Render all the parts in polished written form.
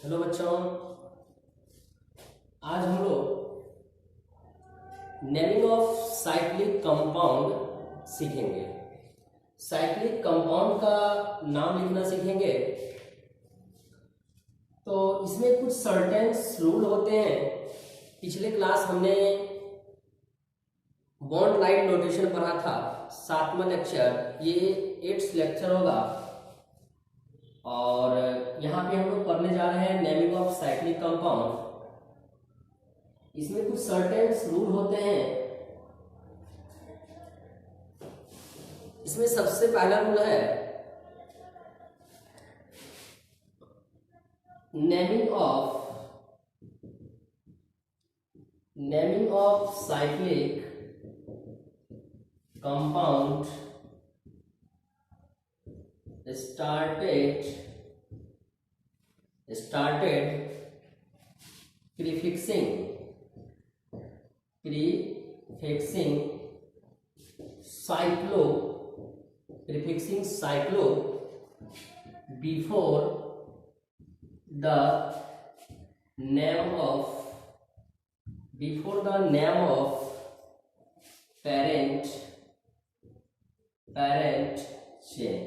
Hello बच्चों, आज हम लोग नेमिंग ऑफ साइक्लिक कंपाउंड सीखेंगे। साइक्लिक कंपाउंड का नाम लिखना सीखेंगे। तो इसमें कुछ सर्टेन्स रूल होते हैं। पिछले क्लास हमने बॉन्ड लाइन नोटेशन पढ़ा था, 7वां लेक्चर, ये 8th लेक्चर होगा। और यहाँ पे हम लोग पढ़ने जा रहे हैं नेमिंग ऑफ साइक्लिक कंपाउंड। इसमें कुछ सर्टेन्स रूल होते हैं। इसमें सबसे पहला रूल है naming of cyclic compound started prefixing cyclo before the name of parent chain।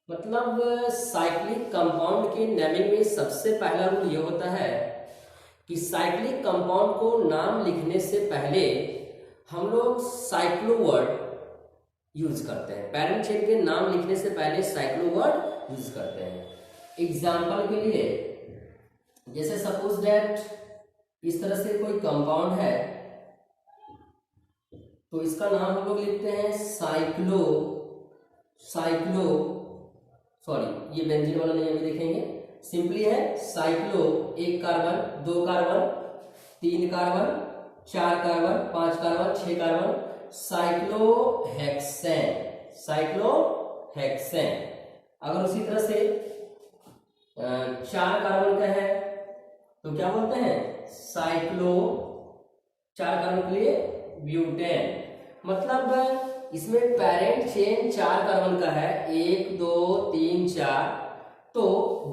मतलब साइक्लिक कंपाउंड के नेमिंग में सबसे पहला रूल ये होता है कि साइक्लिक कंपाउंड को नाम लिखने से पहले हम लोग साइक्लो वर्ड यूज करते हैं। पेरेंट चेन के नाम लिखने से पहले साइक्लो वर्ड यूज करते हैं। एग्जाम्पल के लिए, जैसे सपोज दैट इस तरह से कोई कंपाउंड है, तो इसका नाम हम लोग लिखते हैं सॉरी, ये बेंजीन वाला नहीं, अभी देखेंगे। सिंपली है cyclo, 1 carbon, 2 carbon, 3 carbon, 4 carbon, 5 carbon, 6 carbon, cyclohexane. अगर उसी तरह से 4 कार्बन का है तो क्या बोलते हैं? 4 कार्बन के लिए ब्यूटेन। मतलब इसमें पेरेंट चेन 4 कार्बन का है, 1 2 3 4। तो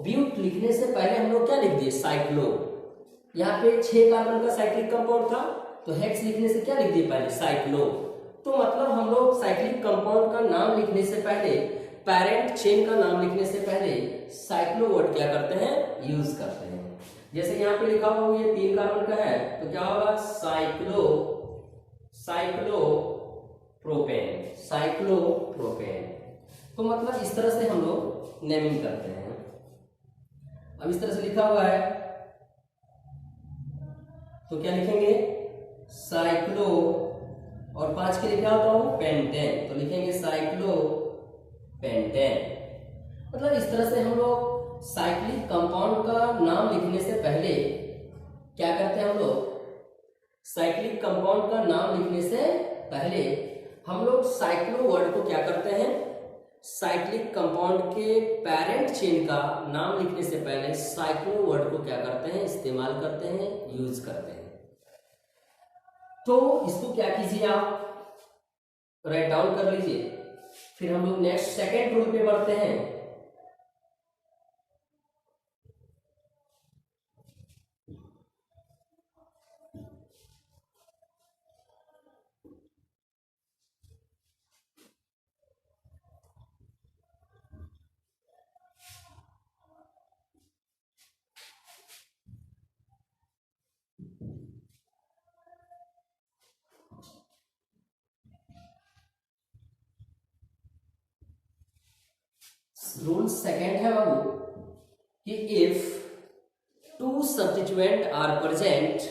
ब्यूट लिखने से पहले हम लोग क्या लिख दिए? साइक्लो। यहाँ पे 6 कार्बन का साइक्लिक कंपाउंड था, तो हेक्स लिखने से क्या लिख दिए? पहले साइक्लो। तो मतलब हम लोग साइक्लिक कंपाउंड का नाम लिखने से पहले, पेरेंट चेन का नाम लिखने से पहले साइक्लो वर्ड क्या करते हैं? यूज करते हैं। जैसे यहाँ पे लिखा हुआ ये 3 कार्बन का है, तो क्या होगा? साइक्लोप्रोपेन। तो मतलब इस तरह से हम लोग नेमिंग करते हैं। अब इस तरह से लिखा हुआ है, तो क्या लिखेंगे? साइक्लो, और 5 के लिए क्या होता है? पेंटेन। तो लिखेंगे साइक्लोपेंटेन। मतलब इस तरह से हम लोग साइक्लिक कंपाउंड का नाम लिखने से पहले क्या करते हैं? हम लोग साइक्लिक कंपाउंड का नाम लिखने से पहले हम लोग साइक्लो वर्ड को क्या करते हैं? साइक्लिक कंपाउंड के पेरेंट चेन का नाम लिखने से पहले साइक्लो वर्ड को क्या करते हैं? इस्तेमाल करते हैं, यूज करते हैं। तो इसको क्या कीजिए, आप राइट डाउन कर लीजिए। फिर हम लोग नेक्स्ट सेकेंड रूल पे बढ़ते हैं। रूल सेकेंड है बाबू कि if 2 substituent are present,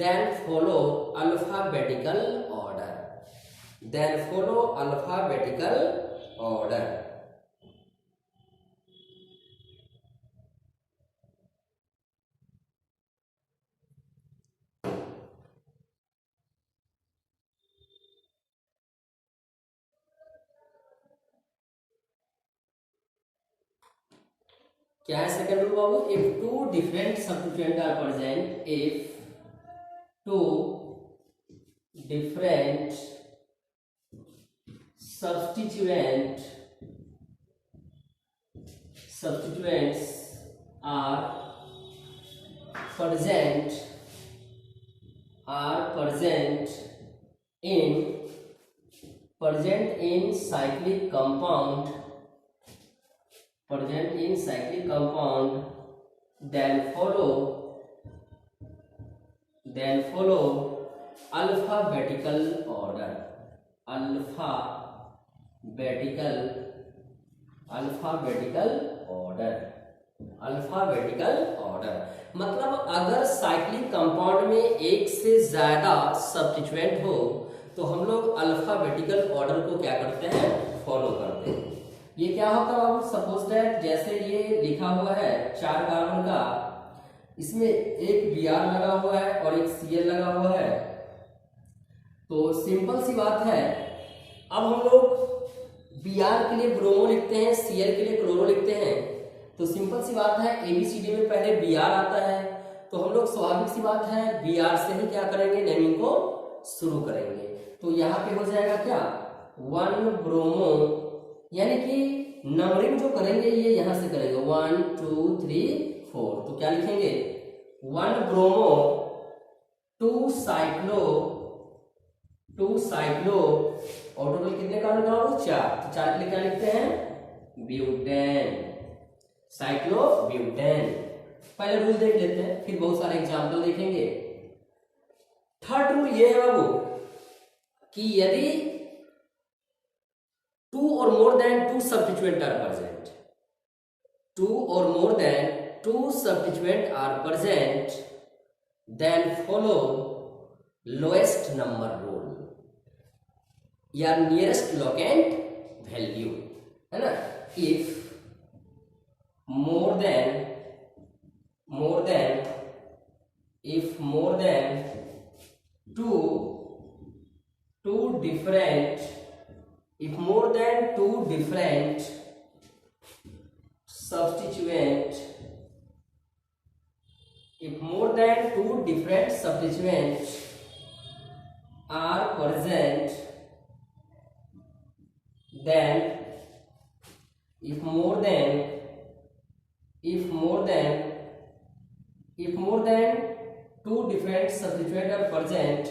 then follow alphabetical order। क्या है सेकंड रूल बाबू? If 2 different substituent are present, if 2 different substituents are present in cyclic compound, then follow alphabetical order. मतलब अगर साइक्लिक कंपाउंड में एक से ज्यादा सब्स्टिट्यूएंट हो तो हम लोग अल्फाबेटिकल ऑर्डर को क्या करते हैं, फॉलो करते हैं। ये क्या होता है, सपोज दैट जैसे ये लिखा हुआ है 4 कार्बन का, इसमें एक Br लगा हुआ है और एक Cl लगा हुआ है, तो सिंपल सी बात है, अब हम लोग Br के लिए ब्रोमो लिखते हैं, Cl के लिए क्लोरो लिखते हैं, तो सिंपल सी बात है ABCD में पहले Br आता है, तो हम लोग स्वाभाविक सी बात है Br से ही क्या करेंगे, नेमिंग को शुरू करेंगे। तो यहाँ पे हो जाएगा क्या 1 ब्रोमो, यानी कि नंबरिंग जो करेंगे ये यहाँ से करेंगे 1 2 3 4, तो क्या लिखेंगे 1 ब्रोमो 2 साइक्लो और टोटल कितने कार्बन बनाओगे 4, तो 4 के लिए क्या लिखते हैं ब्यूटेन, साइक्लोब्यूटेन। पहले रूल देख लेते हैं, फिर बहुत सारे एग्जाम्पल देखेंगे। थर्ड रूल ये है बाबू कि यदि 2 or more than 2 substituent are present, 2 or more than 2 substituent are present, then follow lowest number rule या nearest locant value, है ना। if more than two different substituents are present,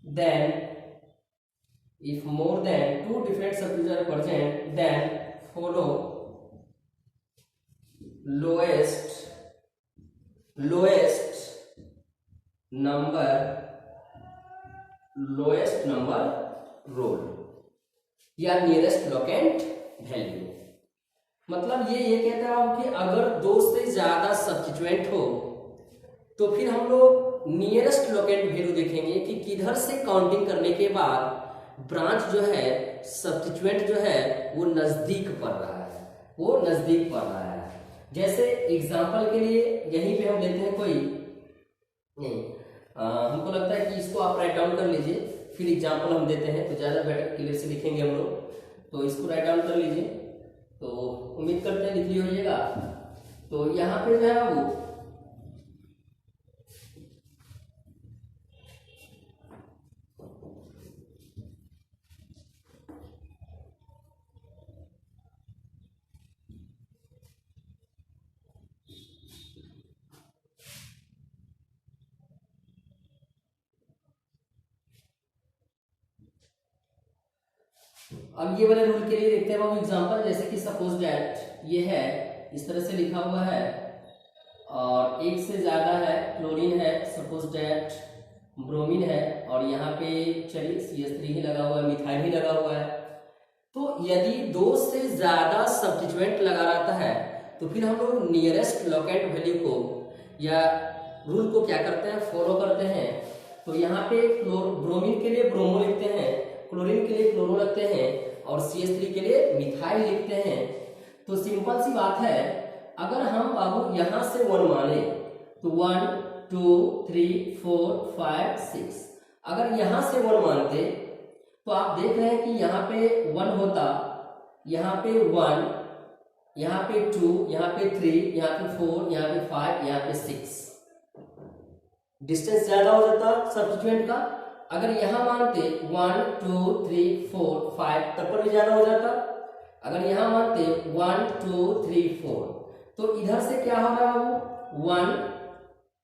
then if more than two different substituents are present, then follow lowest number rule या nearest locant value. मतलब ये कहता है कि अगर 2 से ज्यादा सब्स्टिट्यूएंट हो तो फिर हम लोग नियरेस्ट लोकेंट वैल्यू देखेंगे कि किधर से काउंटिंग करने के बाद ब्रांच जो है, सब्स्टिट्यूएंट जो है वो नजदीक पड़ रहा है, जैसे एग्जांपल के लिए यहीं पे हम लेते हैं कोई नहीं, हमको लगता है कि इसको आप राइट डाउन कर लीजिए, फिर एग्जांपल हम देते हैं तो ज्यादा बेटर क्लियर से लिखेंगे हम लोग। तो इसको राइट डाउन कर लीजिए, तो उम्मीद करते हैं लिख लिया होइएगा। तो यहाँ पे जो है बाबू अब ये वाले रूल के लिए देखते हैं बाबू एग्जांपल, जैसे कि सपोज दैट ये है, इस तरह से लिखा हुआ है और एक से ज्यादा है, क्लोरीन है, सपोज दैट ब्रोमीन है, और यहाँ पे चलिए CH3 ही लगा हुआ है, मिथाइल ही लगा हुआ है। तो यदि 2 से ज्यादा सब्स्टिट्यूएंट लगा रहता है तो फिर हम लोग नियरेस्ट लोकेंट वैल्यू को या रूल को क्या करते हैं, फॉलो करते हैं। तो यहाँ पे ब्रोमीन के लिए ब्रोमो लिखते हैं, क्लोरीन के लिए क्लोरो लिखते हैं और CH3 के लिए मिथाइल लिखते हैं। तो सिंपल सी बात है, अगर हम बाबू यहां से 1 माने तो 1 2 3 4 5 6, अगर यहां से 1 मानते तो आप देख रहे हैं कि यहाँ पे 1 होता, यहाँ पे 1, यहाँ पे 2, यहाँ पे 3, यहाँ पे 4, यहाँ पे 5, यहाँ पे 6, डिस्टेंस ज्यादा हो जाता सब्स्टिट्यूएंट का। अगर यहां मानते 1 2 3 4 5 तब पर भी ज्यादा हो जाता। अगर यहां मानते 1 2 3 4 तो इधर से क्या हो रहा है बाबू 1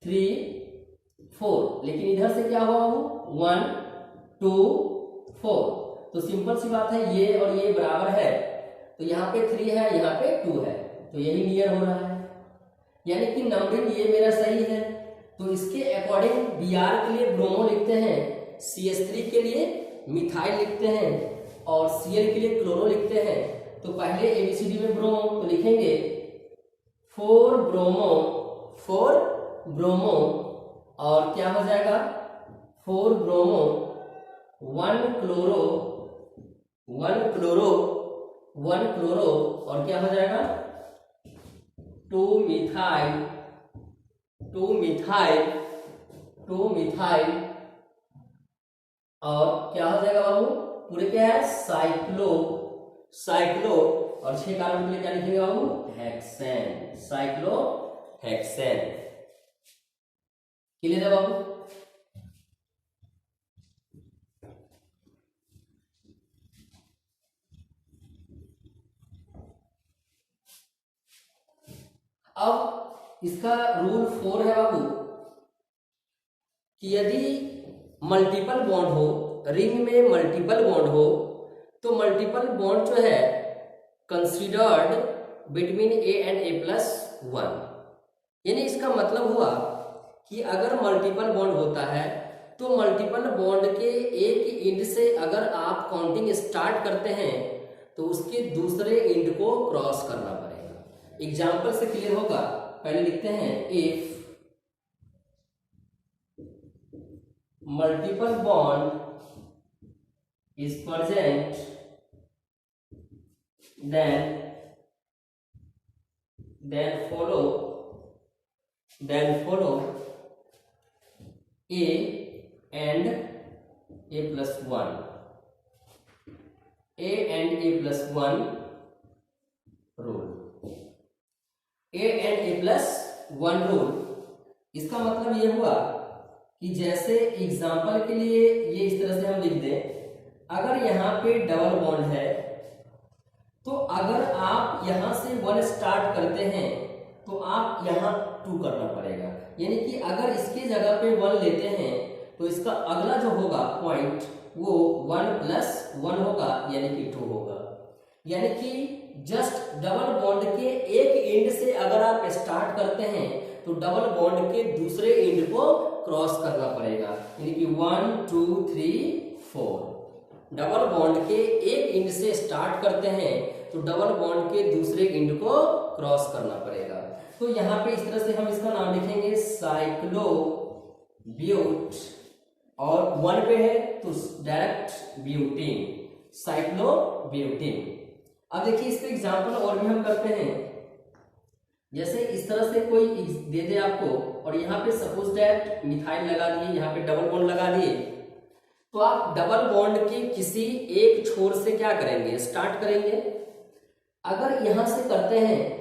3 4, लेकिन इधर से क्या हुआ बाबू 1 2 4। तो सिंपल सी बात है ये और ये बराबर है, तो यहाँ पे 3 है यहाँ पे 2 है, तो यही नियर हो रहा है, यानी कि नंबरिंग ये मेरा सही है। तो इसके अकॉर्डिंग Br के लिए ब्रोमो लिखते हैं, CH3 के लिए मिथाइल लिखते हैं और Cl के लिए क्लोरो लिखते हैं। तो पहले ABCD में ब्रोमो तो लिखेंगे 4 ब्रोमो और क्या हो जाएगा 4 ब्रोमो 1 क्लोरो 1 क्लोरो और क्या हो जाएगा 2 मिथाइल और क्या हो जाएगा बाबू पूरे क्या है साइक्लो और 6 कार्बन के लिए क्या लिखेंगे बाबू हेक्सेन, साइक्लोहेक्सेन। क्लियर है बाबू। अब इसका रूल 4 है बाबू कि यदि मल्टीपल बॉन्ड हो, रिंग में मल्टीपल बॉन्ड हो, तो मल्टीपल बॉन्ड जो है considered between A and A+1, यानी इसका मतलब हुआ कि अगर मल्टीपल बॉन्ड होता है तो मल्टीपल बॉन्ड के एक एंड से अगर आप काउंटिंग स्टार्ट करते हैं तो उसके दूसरे एंड को क्रॉस करना पड़ेगा। एग्जाम्पल से क्लियर होगा, पहले लिखते हैं if multiple bond is present then follow A and A+1 rule। A+1 rule इसका मतलब ये हुआ कि जैसे एग्जाम्पल के लिए ये इस तरह से हम लिख दें, अगर यहाँ पे डबल बॉन्ड है तो अगर आप यहां से 1 स्टार्ट करते हैं तो आप यहां 2 करना पड़ेगा, यानी कि अगर इसके जगह पे 1 लेते हैं तो इसका अगला जो होगा पॉइंट वो 1+1 होगा यानी कि 2 होगा। यानी कि जस्ट डबल बॉन्ड के एक एंड से अगर आप स्टार्ट करते हैं तो डबल बॉन्ड के दूसरे एंड को क्रॉस करना पड़ेगा, यानी कि 1 2 3 4। डबल बॉन्ड के एक एंड से स्टार्ट करते हैं तो डबल बॉन्ड के दूसरे एंड को क्रॉस करना पड़ेगा। तो यहाँ पे इस तरह से हम इसका नाम लिखेंगे साइक्लो ब्यूट, और 1 पे है तो डायरेक्ट ब्यूटीन, साइक्लो ब्यूटीन। अब देखिए इस पे एग्जाम्पल और भी हम करते हैं, जैसे इस तरह से कोई दे दे आपको और यहाँ पे सपोज दैट मिथाइल लगा दिए, यहाँ पे डबल बॉन्ड लगा दिए, तो आप डबल बॉन्ड के किसी एक छोर से क्या करेंगे स्टार्ट करेंगे। अगर यहां से करते हैं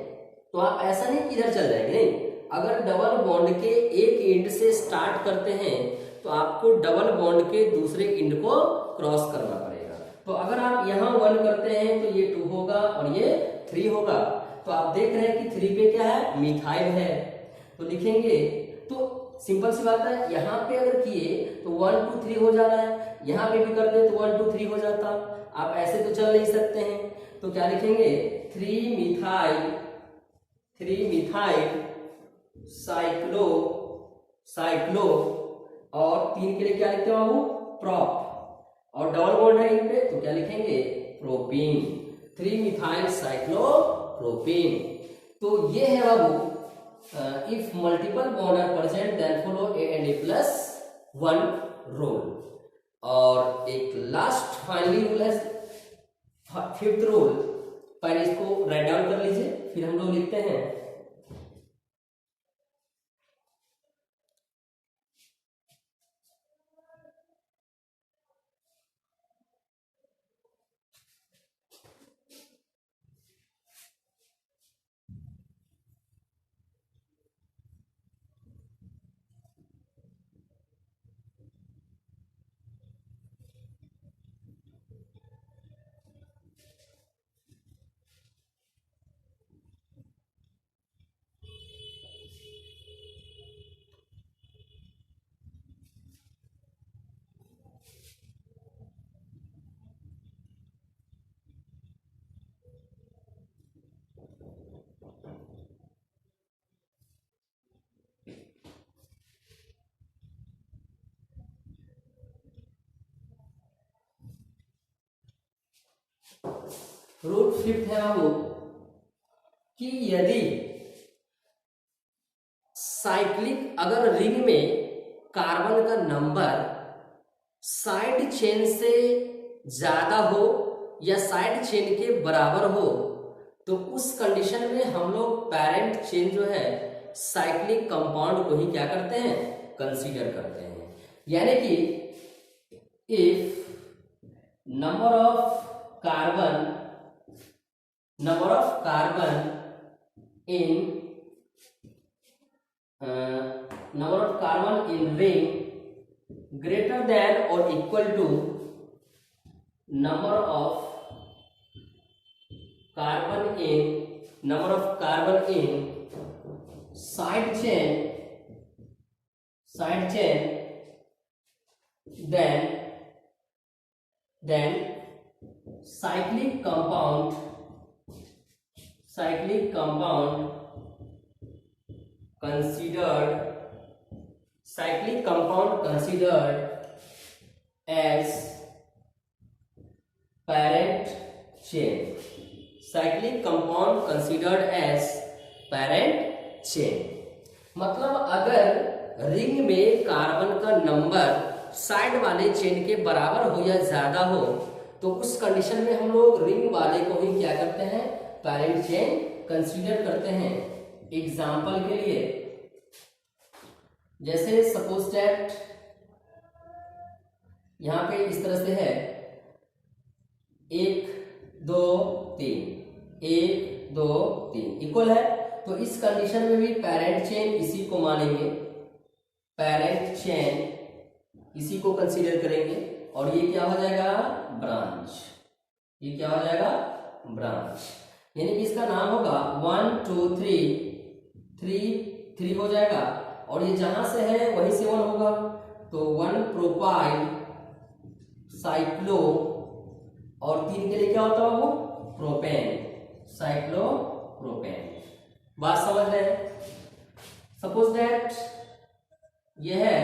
तो आप ऐसा नहीं कि इधर चल जाएंगे, नहीं, अगर डबल बॉन्ड के एक एंड से स्टार्ट करते हैं तो आपको डबल बॉन्ड के दूसरे एंड को क्रॉस करना पड़ेगा। तो अगर आप यहाँ 1 करते हैं तो ये 2 होगा और ये 3 होगा। तो आप देख रहे हैं कि 3 पे क्या है मिथाइल है, तो लिखेंगे, तो सिंपल सी बात है, यहाँ पे अगर किए तो 1 2 3 हो जा रहा है, यहाँ पे भी करते तो 1 2 3 हो जाता। आप ऐसे तो चल नहीं सकते हैं, तो क्या लिखेंगे 3 मिथाइल साइक्लो और 3 के लिए क्या लिखते हो प्रॉप, और डबल बॉन्ड है इन पे तो क्या लिखेंगे प्रोपीन, 3 मिथाइल साइक्लोप्रोपीन। तो ये है बाबू if multiple bond are present then follow A and A+1 rule। और एक लास्ट फाइनली रूल है 5th रूल, पहले इसको राइट डाउन कर लीजिए फिर हम लोग लिखते हैं। रूल फिफ्थ है बाबू कि यदि साइक्लिक अगर रिंग में कार्बन का नंबर साइड चेन से ज्यादा हो या साइड चेन के बराबर हो तो उस कंडीशन में हम लोग पेरेंट चेन जो है साइक्लिक कंपाउंड को ही क्या करते हैं, कंसीडर करते हैं। यानी कि if number of carbon in number of carbon in ring greater than or equal to number of carbon in side chain then cyclic compound considered as parent chain, cyclic compound considered as parent chain। मतलब अगर ring में carbon का number side वाले chain के बराबर हो या ज्यादा हो तो उस कंडीशन में हम लोग रिंग वाले को ही क्या करते हैं, पेरेंट चेन कंसीडर करते हैं। एग्जाम्पल के लिए जैसे सपोज दैट यहां पे इस तरह से है 1 2 3 1 2 3 इक्वल है, तो इस कंडीशन में भी पेरेंट चेन इसी को मानेंगे, पेरेंट चेन इसी को कंसीडर करेंगे और ये क्या हो जाएगा, ब्रांच। ये क्या हो जाएगा, ब्रांच। यानी कि इसका नाम होगा 1 2 3 हो जाएगा और ये जहां से है वहीं से 1 होगा, तो 1 प्रोपाइल साइक्लो और 3 के लिए क्या होता है वो, प्रोपेन, साइक्लोप्रोपेन। बात समझ रहे हैं। सपोज दैट ये है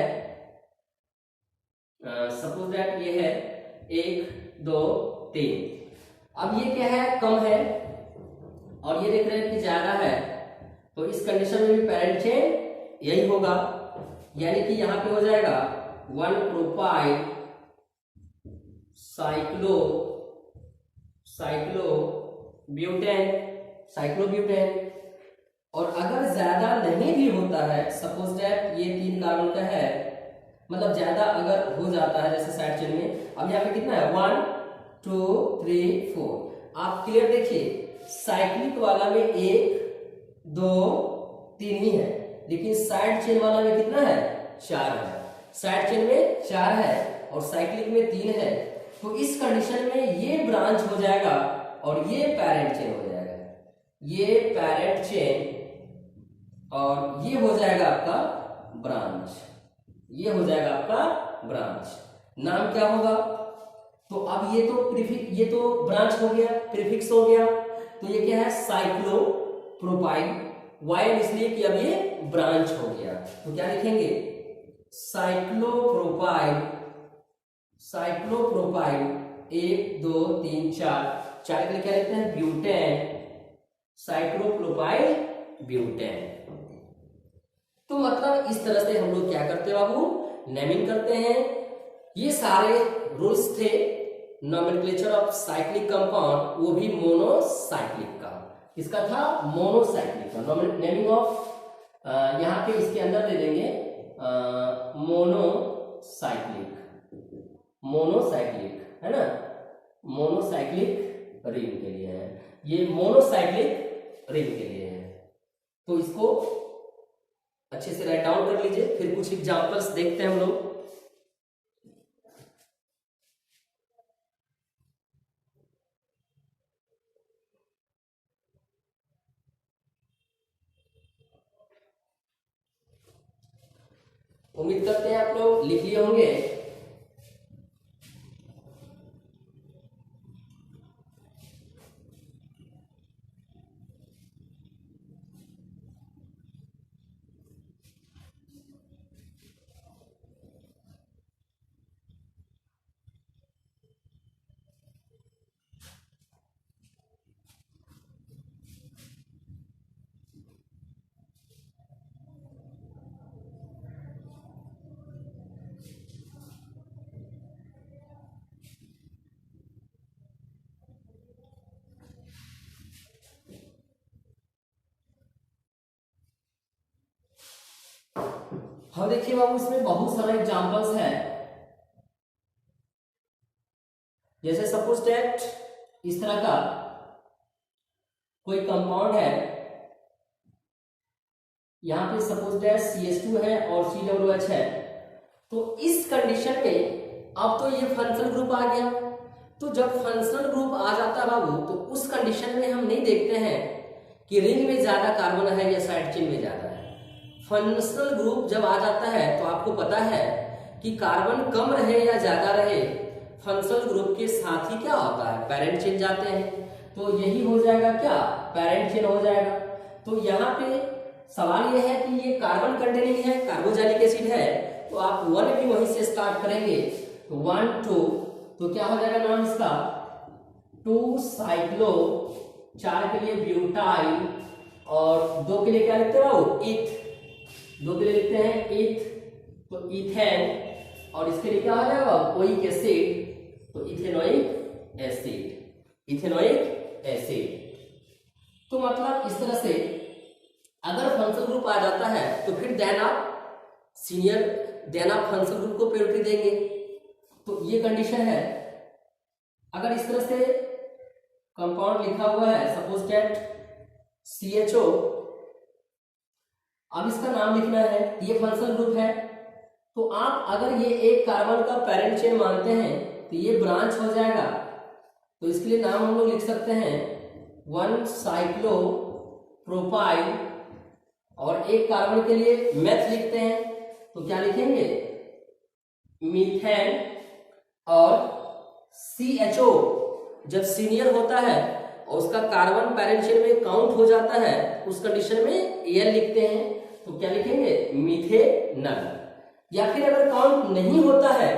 1 2 3। अब ये क्या है, कम है और ये देख रहे हैं कि ज्यादा है, तो इस कंडीशन में भी पेरेंट चेन यही होगा। यानी कि यहां पे हो जाएगा 1 प्रोपाइल साइक्लोब्यूटेन। और अगर ज्यादा नहीं भी होता है, सपोज दैट ये 3 कार्बन का है, मतलब ज्यादा अगर हो जाता है जैसे साइड चेन में, अब यहाँ पे कितना है 1 2 3 4। आप क्लियर देखिए, साइक्लिक वाला में 1 2 3 ही है, लेकिन साइड चेन वाला में कितना है, 4 है। साइड चेन में 4 है और साइक्लिक में 3 है, तो इस कंडीशन में ये ब्रांच हो जाएगा और ये पेरेंट चेन हो जाएगा। ये पेरेंट चेन और ये हो जाएगा आपका ब्रांच। ये हो जाएगा आपका ब्रांच। नाम क्या होगा, तो अब ये तो ब्रांच हो गया, प्रीफिक्स हो गया, तो ये क्या है, साइक्लोप्रोपाइल। वाई इसलिए कि अब ये ब्रांच हो गया, तो क्या लिखेंगे, साइक्लोप्रोपाइल 1 2 3 4 के लिए क्या लिखते हैं, ब्यूटेन, साइक्लोप्रोपाइल ब्यूटेन। तो मतलब इस तरह से हम लोग क्या करते हैं बाबू, नेमिंग करते हैं। ये सारे रूल्स थे नोमेनक्लेचर ऑफ साइक्लिक कंपाउंड, वो भी मोनोसाइक्लिक का। किसका था, मोनोसाइक्लिक का। नेमिंग ऑफ यहाँ पे इसके अंदर दे देंगे मोनोसाइक्लिक है ना, मोनोसाइक्लिक रिंग के लिए है, ये मोनोसाइक्लिक रिंग के लिए है। तो इसको अच्छे से राइट डाउन कर लीजिए, फिर कुछ एग्जांपल्स देखते हैं हम लोग। उम्मीद करते हैं आप लोग लिख लिए होंगे। अब देखिए बाबू इसमें बहुत सारे एग्जांपल्स हैं। जैसे सपोज दैट इस तरह का कोई कंपाउंड है, यहां पे सपोज दैट CH2 है और COOH है। तो इस कंडीशन में अब तो ये फंक्शनल ग्रुप आ गया। तो जब फंक्शनल ग्रुप आ जाता है बाबू, तो उस कंडीशन में हम नहीं देखते हैं कि रिंग में ज्यादा कार्बन है या साइड चेन में ज्यादा है। फंक्शनल ग्रुप जब आ जाता है तो आपको पता है कि कार्बन कम रहे या ज्यादा रहे, फंक्शनल ग्रुप के साथ ही क्या होता है, पैरेंट चेन जाते हैं। तो यही हो जाएगा क्या, पैरेंट चेन हो जाएगा। तो यहाँ पे सवाल यह है कि ये कार्बन कंटेनिंग है, कार्बोजेनिक एसिड है, तो आप 1 भी वहीं से स्टार्ट करेंगे। तो 1 2, तो क्या हो जाएगा नाम इसका 2 साइक्लो, 4 के लिए ब्यूटाइल और 2 के लिए क्या लिखते हैं वो, ईथ। 2 के लिए लिखते हैं ईथ, तो इथेन। और इसके लिए क्या हो जाएगा ओइक एसिड, तो इथेनोइक एसिड, इथेनोइक एसिड। तो मतलब इस तरह से अगर फंक्शनल ग्रुप आ जाता है तो फिर देन आप फंक्शनल ग्रुप को प्रायोरिटी देंगे। तो ये कंडीशन है। अगर इस तरह से कंपाउंड लिखा हुआ है सपोज दैट CHO, अब इसका नाम लिखना है, ये फंक्शनल ग्रुप है। तो आप अगर ये एक कार्बन का पैरेंट चेन मानते हैं तो ये ब्रांच हो जाएगा। तो इसके लिए नाम हम लोग लिख सकते हैं 1 साइक्लो प्रोपाइल, और एक कार्बन के लिए मेथ लिखते हैं, तो क्या लिखेंगे मीथेन। और CHO जब सीनियर होता है और उसका कार्बन पैरेंट चेन में काउंट हो जाता है, उस कंडीशन में Al लिखते हैं, तो क्या लिखेंगे मीथेनल। या फिर अगर काउंट नहीं होता है,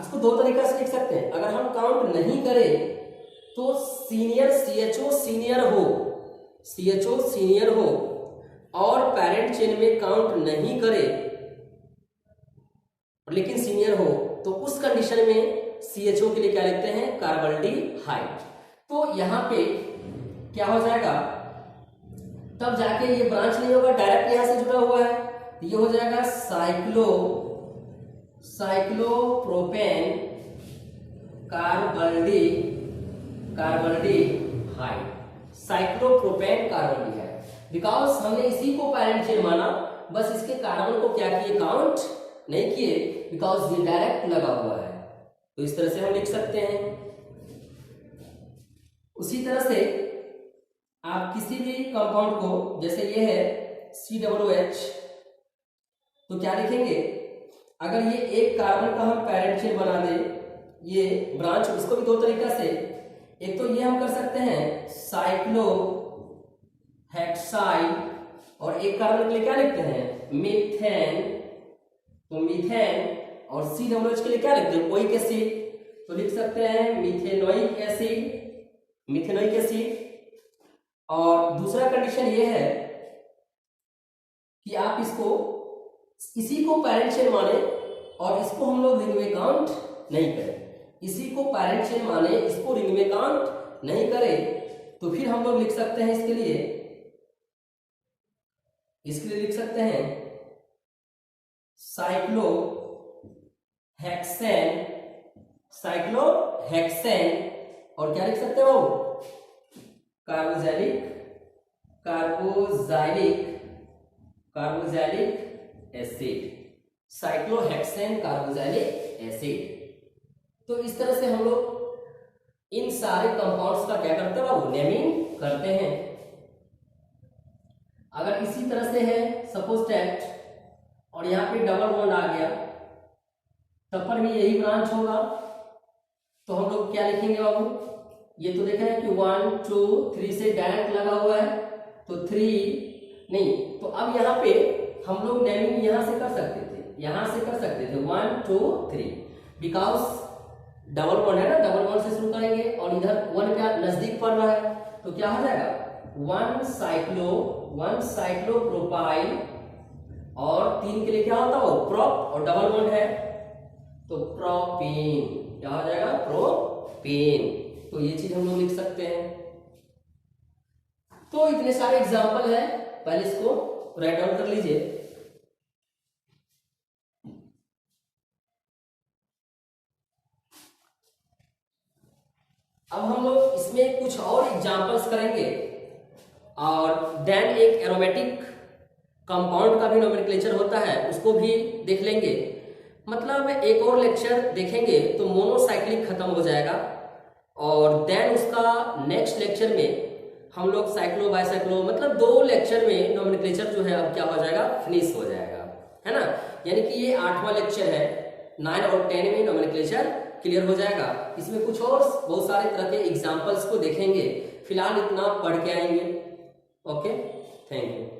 इसको 2 तरीका से लिख सकते हैं। अगर हम काउंट नहीं करें तो सीनियर CHO सीनियर हो और पैरेंट चेन में काउंट नहीं करे लेकिन सीनियर हो, तो उस कंडीशन में CHO के लिए क्या लिखते हैं कार्बल्डिहाइड। तो यहां पे क्या हो जाएगा, तब जाके ये ब्रांच नहीं होगा, डायरेक्ट यहां से जुड़ा हुआ है। ये हो जाएगा साइक्लोप्रोपेन कार्बल्डिहाइड, साइक्लोप्रोपेन कार्बल्डिहाइड। बिकॉज हमने इसी को पैरेंट चेन माना, बस इसके कार्बन को क्या किए, काउंट नहीं किए, बिकॉज ये डायरेक्ट लगा हुआ है। तो इस तरह से हम लिख सकते हैं। उसी तरह से आप किसी भी कंपाउंड को, जैसे ये है COOH, तो क्या लिखेंगे, अगर ये एक कार्बन का हम पैरेंट चेन बना दे, ये ब्रांच, इसको भी 2 तरीका से, एक तो ये हम कर सकते हैं साइक्लो हेक्साइल, और एक कार्बन के लिए क्या लिखते हैं मीथेन, तो मीथेन। और COOH के लिए क्या लिखते हैं ओइक एसिड, तो लिख सकते हैं मिथेनोइक एसिड। और दूसरा कंडीशन ये है कि आप इसी को पैरेंट चेन माने और इसको हम लोग रिंग में काउंट नहीं करें, इसी को पैरेंट चेन माने, इसको रिंग में काउंट नहीं करें, तो फिर हम लोग लिख सकते हैं इसके लिए लिख सकते हैं साइक्लोहेक्सेन, और क्या लिख सकते हो carboxylic acid, cyclohexane carboxylic acid. तो इस तरह से हम लोग इन सारे कंपाउंड्स का क्या करते हैं वो नेमिंग करते हैं। अगर इसी तरह से है सपोज दैट, और यहाँ पे डबल बॉन्ड आ गया, तब पर भी यही ब्रांच होगा, तो हम लोग क्या लिखेंगे बाबू, ये तो देख रहे हैं कि 1 2 3 से डायरेक्ट लगा हुआ है, तो 3 नहीं, तो अब यहाँ पे हम लोग नेमिंग यहां से कर सकते थे 1 2 3, बिकॉज डबल बॉन्ड है ना, डबल बॉन्ड से शुरू करेंगे और इधर 1 क्या नजदीक पड़ रहा है, तो क्या हो जाएगा 1 साइक्लो प्रोपाइल, और 3 के लिए क्या होता है प्रोप, और डबल बॉन्ड है तो प्रोपेन, क्या हो जाएगा प्रोपेन। तो ये चीज हम लोग लिख सकते हैं। तो इतने सारे एग्जाम्पल है, पहले इसको राइट डाउन कर लीजिए। अब हम लोग इसमें कुछ और एग्जांपल्स करेंगे और देन एक एरोमेटिक कंपाउंड का भी नोमेनक्लेचर होता है, उसको भी देख लेंगे। मतलब एक और लेक्चर देखेंगे तो मोनोसाइक्लिक खत्म हो जाएगा और देन उसका नेक्स्ट लेक्चर में हम लोग साइक्लो बाइसाइक्लो, मतलब 2 लेक्चर में नोमेनक्लेचर जो है अब क्या हो जाएगा, फिनिश हो जाएगा, है ना। यानी कि ये 8वां लेक्चर है, 9 और 10 में नोमेनक्लेचर क्लियर हो जाएगा। इसमें कुछ और बहुत सारे तरह के एग्जांपल्स को देखेंगे, फिलहाल इतना पढ़ के आएंगे। Okay, thank you.